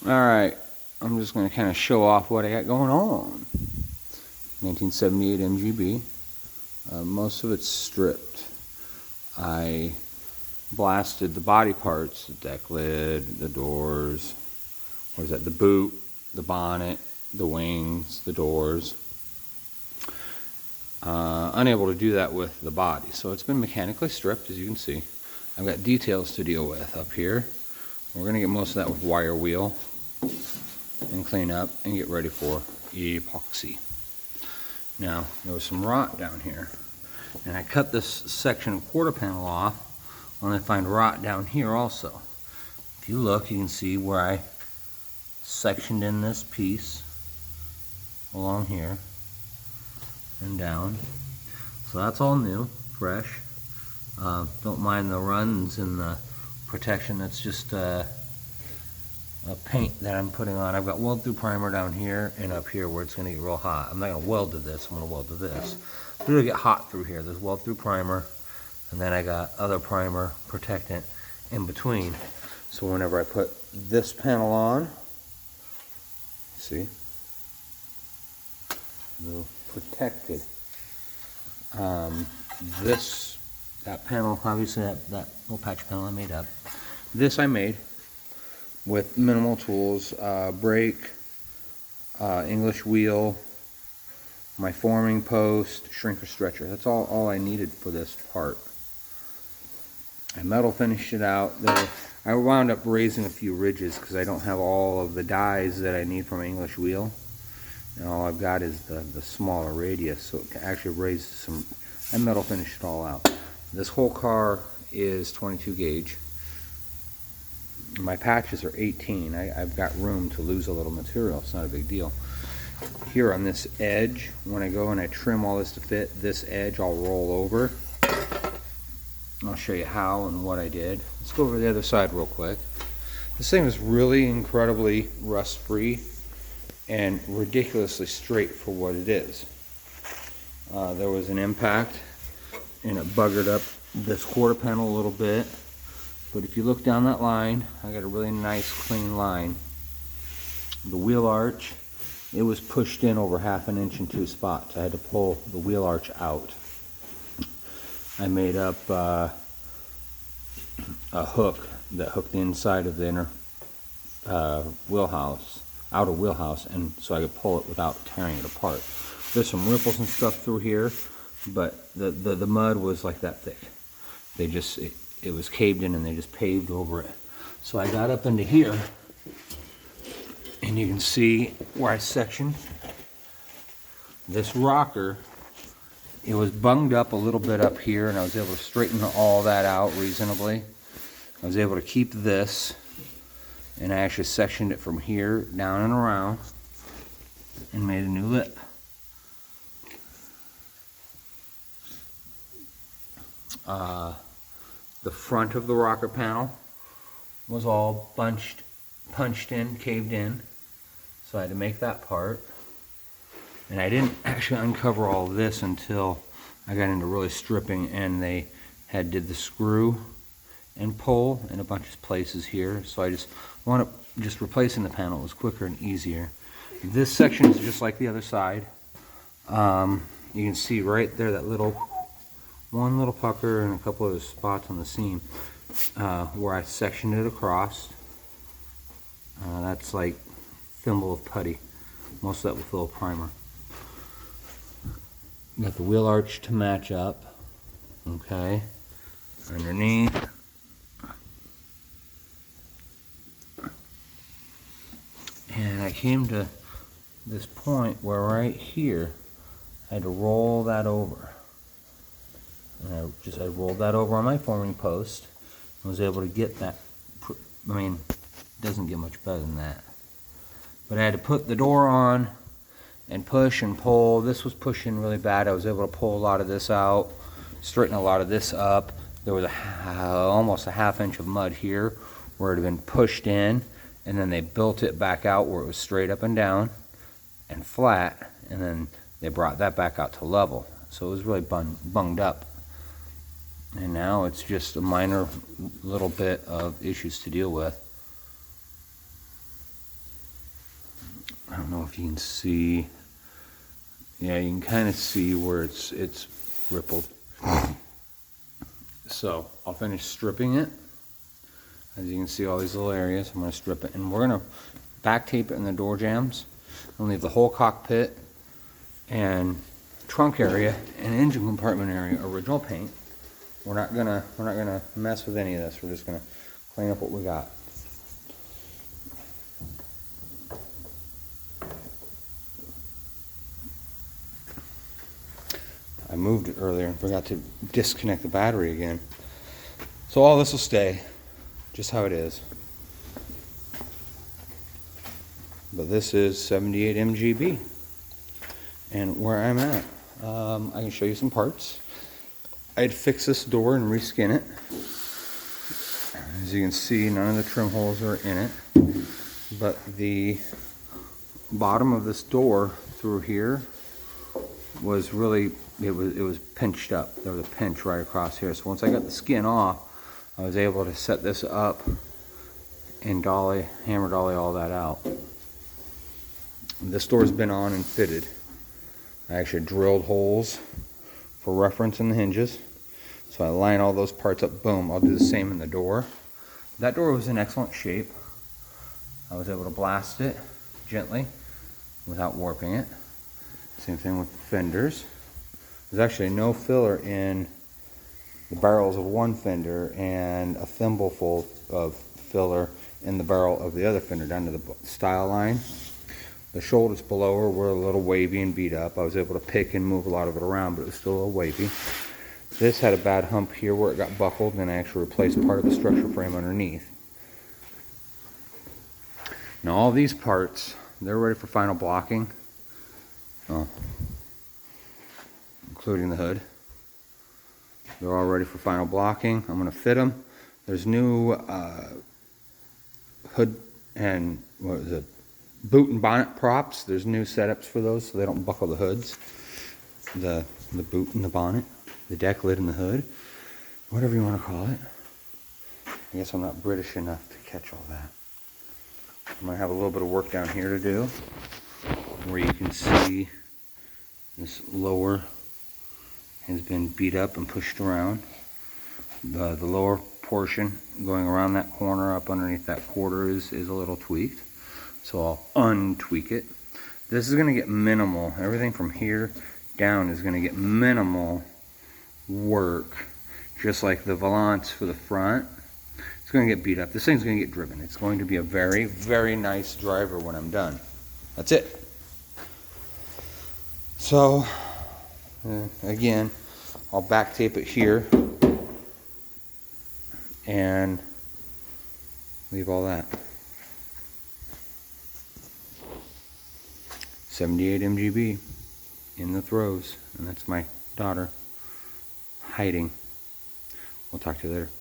Alright, I'm just going to kind of show off what I got going on. 1978 MGB. Most of it's stripped. I blasted the body parts, the deck lid, the doors, the boot, the bonnet, the wings, the doors. Unable to do that with the body, so it's been mechanically stripped, as you can see. I've got details to deal with up here. We're going to get most of that with wire wheel and clean up and get ready for epoxy. Now, there was some rot down here, and I cut this section of quarter panel off, and I find rot down here also. If you look, you can see where I sectioned in this piece along here and down. So that's all new, fresh. Don't mind the runs and the protection. That's just a paint that I'm putting on. I've got weld through primer down here and up here where it's going to get real hot. I'm not going to weld to this, I'm going to weld to this. But it'll get hot through here. There's weld through primer, and then I got other primer protectant in between. So whenever I put this panel on, see, we're protected. That panel, obviously that little patch panel I made up. This I made with minimal tools, brake, English wheel, my forming post, shrinker stretcher. That's all I needed for this part. I metal finished it out. I wound up raising a few ridges because I don't have all of the dies that I need for my English wheel. And all I've got is the smaller radius, so it can actually raise some. I metal finished it all out. This whole car is 22 gauge. My patches are 18. I've got room to lose a little material. It's not a big deal. Here on this edge, when I go and I trim all this to fit, this edge I'll roll over. I'll show you how and what I did. Let's go over to the other side real quick. This thing is really incredibly rust-free and ridiculously straight for what it is. There was an impact and it buggered up this quarter panel a little bit, but if you look down that line, I got a really nice clean line. The wheel arch, it was pushed in over 1/2 inch in 2 spots. I had to pull the wheel arch out. I made up a hook that hooked the inside of the inner outer wheelhouse, and so I could pull it without tearing it apart. There's some ripples and stuff through here, but the mud was like that thick. It was caved in and they just paved over it. So I got up into here, and you can see where I sectioned this rocker. It was bunged up a little bit up here, and I was able to straighten all that out reasonably. I was able to keep this, and I actually sectioned it from here down and around and made a new lip. The front of the rocker panel was all punched in, caved in, so I had to make that part. And I didn't actually uncover all this until I got into really stripping, and they did the screw and pull in a bunch of places here. So I just wound up replacing the panel. It was quicker and easier. This section is just like the other side. You can see right there that one little pucker and a couple of spots on the seam where I sectioned it across. That's like thimble of putty. Most of that will fill with primer. Got the wheel arch to match up. Okay. Underneath. And I came to this point where right here I had to roll that over. And I rolled that over on my forming post and was able to get that. I mean, it doesn't get much better than that. But I had to put the door on and push and pull. This was pushing really bad. I was able to pull a lot of this out, straighten a lot of this up. There was almost a 1/2 inch of mud here where it had been pushed in, and then they built it back out where it was straight up and down and flat, and then they brought that back out to level. So it was really bunged up. And now it's just a minor little bit of issues to deal with. I don't know if you can see. Yeah, you can kind of see where it's rippled. So I'll finish stripping it. As you can see, all these little areas, I'm going to strip it, and we're going to back tape it in the door jambs and leave the whole cockpit and trunk area and engine compartment area original paint. We're not gonna mess with any of this. We're just gonna clean up what we got. I moved it earlier and forgot to disconnect the battery again. So all this will stay just how it is. But this is 78 MGB. And where I'm at, I can show you some parts. I'd fix this door and reskin it. As you can see, none of the trim holes are in it. But the bottom of this door through here was really, it was pinched up. There was a pinch right across here. So once I got the skin off, I was able to set this up and hammer dolly all that out. This door's been on and fitted. I actually drilled holes for reference in the hinges. So I line all those parts up, boom. I'll do the same in the door. That door was in excellent shape. I was able to blast it gently without warping it. Same thing with the fenders. There's actually no filler in the barrels of one fender and a thimbleful of filler in the barrel of the other fender down to the style line. The shoulders below her were a little wavy and beat up. I was able to pick and move a lot of it around, but it was still a little wavy. This had a bad hump here where it got buckled, and I actually replaced part of the structure frame underneath. Now all these parts, they're ready for final blocking. Oh, including the hood. They're all ready for final blocking. I'm going to fit them. There's new hood and boot and bonnet props. There's new setups for those so they don't buckle the hoods. The boot and the bonnet, the deck lid and the hood, whatever you want to call it. I guess I'm not British enough to catch all that. I'm going to have a little bit of work down here to do where you can see this lower has been beat up and pushed around. The lower portion going around that corner up underneath that quarter is a little tweaked. So I'll untweak it. This is going to get minimal. Everything from here down is going to get minimal work. Just like the valance for the front. It's going to get beat up. This thing's going to get driven. It's going to be a very, very nice driver when I'm done. That's it. So, again, I'll back tape it here and leave all that. 78 MGB in the throes, and that's my daughter hiding. We'll talk to you later.